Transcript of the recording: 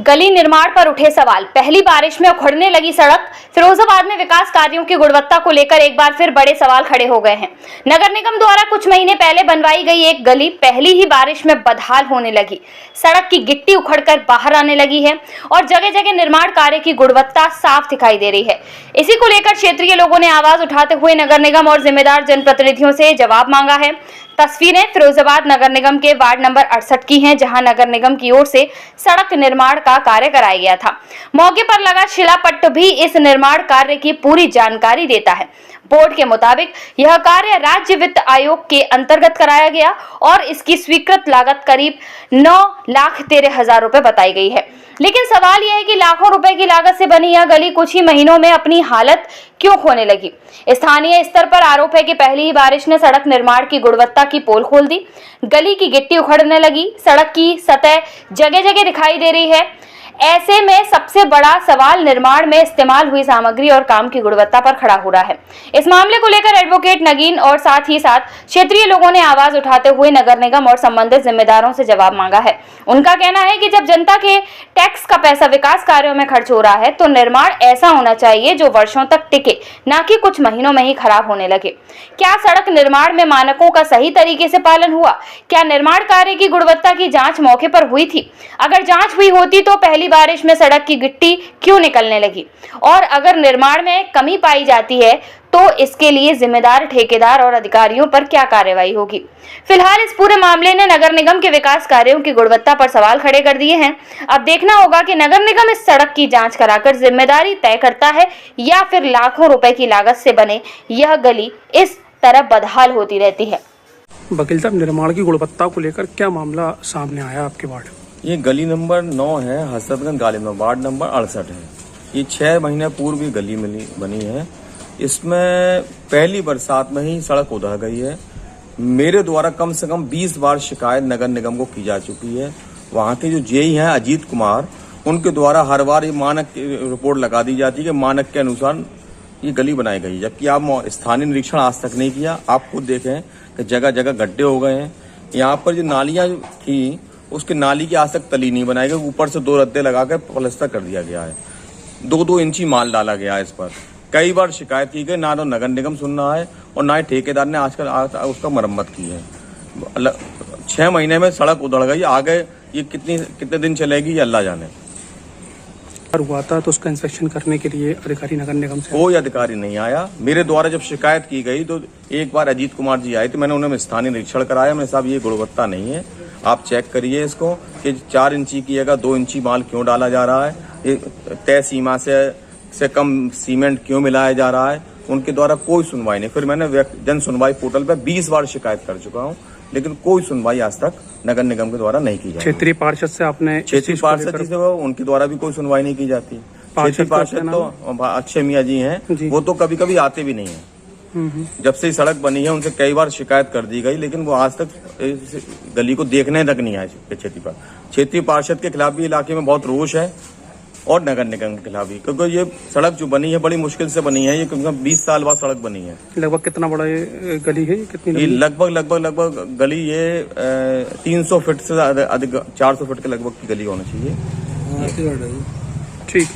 गली निर्माण पर उठे सवाल। पहली बारिश में उखड़ने लगी सड़क। फिरोजाबाद में विकास कार्यों की गुणवत्ता को लेकर एक बार फिर बड़े सवाल खड़े हो गए हैं। नगर निगम द्वारा कुछ महीने पहले बनवाई गई एक गली पहली ही बारिश में बदहाल होने लगी। सड़क की गिट्टी उखड़कर बाहर आने लगी है और जगह जगह निर्माण कार्य की गुणवत्ता साफ दिखाई दे रही है। इसी को लेकर क्षेत्रीय लोगों ने आवाज उठाते हुए नगर निगम और जिम्मेदार जनप्रतिनिधियों से जवाब मांगा है। तस्वीरें फिरोजाबाद नगर निगम के वार्ड नंबर 68 की हैं, जहां नगर निगम की ओर से सड़क निर्माण का कार्य कराया गया था। मौके पर लगा शिलापट्ट भी इस निर्माण कार्य की पूरी जानकारी देता है। बोर्ड के मुताबिक यह कार्य राज्य वित्त आयोग के अंतर्गत कराया गया और इसकी स्वीकृत लागत करीब 9,13,000 रुपए बताई गई है। लेकिन सवाल यह है कि लाखों रुपए की लागत से बनी यह गली कुछ ही महीनों में अपनी हालत क्यों खोने लगी। स्थानीय स्तर पर आरोप है कि पहली ही बारिश ने सड़क निर्माण की गुणवत्ता की पोल खोल दी। गली की गिट्टी उखड़ने लगी, सड़क की सतह जगह जगह दिखाई दे रही है। ऐसे में सबसे बड़ा सवाल निर्माण में इस्तेमाल हुई सामग्री और काम की गुणवत्ता पर खड़ा हो रहा है। इस मामले को लेकर एडवोकेट नगीन और साथ ही साथ क्षेत्रीय लोगों ने आवाज उठाते हुए नगर निगम और संबंधित जिम्मेदारों से जवाब मांगा है। उनका कहना है कि जब जनता के टैक्स का पैसा विकास कार्यों में खर्च हो रहा है तो निर्माण ऐसा होना चाहिए जो वर्षों तक टिके, न कि कुछ महीनों में ही खराब होने लगे। क्या सड़क निर्माण में मानकों का सही तरीके से पालन हुआ? क्या निर्माण कार्य की गुणवत्ता की जांच मौके पर हुई थी? अगर जांच हुई होती तो पहली बारिश में सड़क की गिट्टी क्यों निकलने लगी? और अगर निर्माण में कमी पाई जाती है तो इसके लिए जिम्मेदार ठेकेदार और अधिकारियों पर क्या कार्रवाई होगी? फिलहाल इस पूरे मामले ने नगर निगम के विकास कार्यों की गुणवत्ता पर सवाल खड़े कर दिए हैं। अब देखना होगा कि नगर निगम इस सड़क की जांच कराकर जिम्मेदारी तय करता है या फिर लाखों रुपए की लागत से बने यह गली इस तरह बदहाल होती रहती है। वकील साहब, निर्माण की गुणवत्ता को लेकर क्या मामला सामने आया आपके वार्ड? ये गली नंबर 9 है, हसरतगंज गालिब में, वार्ड नंबर 68 है। ये 6 महीने पूर्व ही गली बनी है। इसमें पहली बरसात में ही सड़क उधड़ गई है। मेरे द्वारा कम से कम 20 बार शिकायत नगर निगम को की जा चुकी है। वहाँ के जो जेई हैं अजीत कुमार, उनके द्वारा हर बार ये मानक रिपोर्ट लगा दी जाती है कि मानक के अनुसार ये गली बनाई गई, जबकि आप स्थानीय निरीक्षण आज तक नहीं किया। आप खुद देखें कि जगह जगह गड्ढे हो गए हैं। यहाँ पर जो नालियाँ थी उसके नाली की आज तक तली नहीं बनाई गई। ऊपर से 2 रद्दे लगाकर प्लास्टर कर दिया गया है। 2-2 इंची माल डाला गया है। इस पर कई बार शिकायत की गई, ना तो नगर निगम सुन रहा है और ना ही ठेकेदार ने आजकल उसका मरम्मत की है। 6 महीने में सड़क उधड़ गई। आगे ये कितने दिन चलेगी ये अल्लाह जाने। हुआ था तो उसका इंस्पेक्शन करने के लिए अधिकारी नगर निगम से कोई अधिकारी नहीं आया। मेरे द्वारा जब शिकायत की गई तो एक बार अजीत कुमार जी आए थे, मैंने उन्हें स्थानीय निरीक्षण कराया। मैंने साहब ये गुणवत्ता नहीं है, आप चेक करिए इसको कि 4 इंची की जगह 2 इंची माल क्यों डाला जा रहा है, ये तय सीमा से कम सीमेंट क्यों मिलाया जा रहा है। उनके द्वारा कोई सुनवाई नहीं। फिर मैंने जन सुनवाई पोर्टल पर 20 बार शिकायत कर चुका हूँ, लेकिन कोई सुनवाई आज तक नगर निगम के द्वारा नहीं की जाती। क्षेत्रीय पार्षद से आपने क्षेत्रीय पार्षद से उनके द्वारा भी कोई सुनवाई नहीं की जाती। क्षेत्रीय पार्षद तो अक्षय मियाँ जी हैं, वो तो कभी कभी आते भी नहीं है। जब से सड़क बनी है उनसे कई बार शिकायत कर दी गई, लेकिन वो आज तक गली को देखने तक नहीं आए। क्षेत्रीय पार्षद के खिलाफ भी इलाके में बहुत रोष है और नगर निगम के खिलाफ भी, क्योंकि ये सड़क जो बनी है बड़ी मुश्किल से बनी है। ये कम से कम 20 साल बाद सड़क बनी है। लगभग कितना बड़ा ये गली है? कितनी? ये लगभग गली ये 300 फीट से अधिक 400 फीट के लगभग की गली होनी चाहिए। ठीक।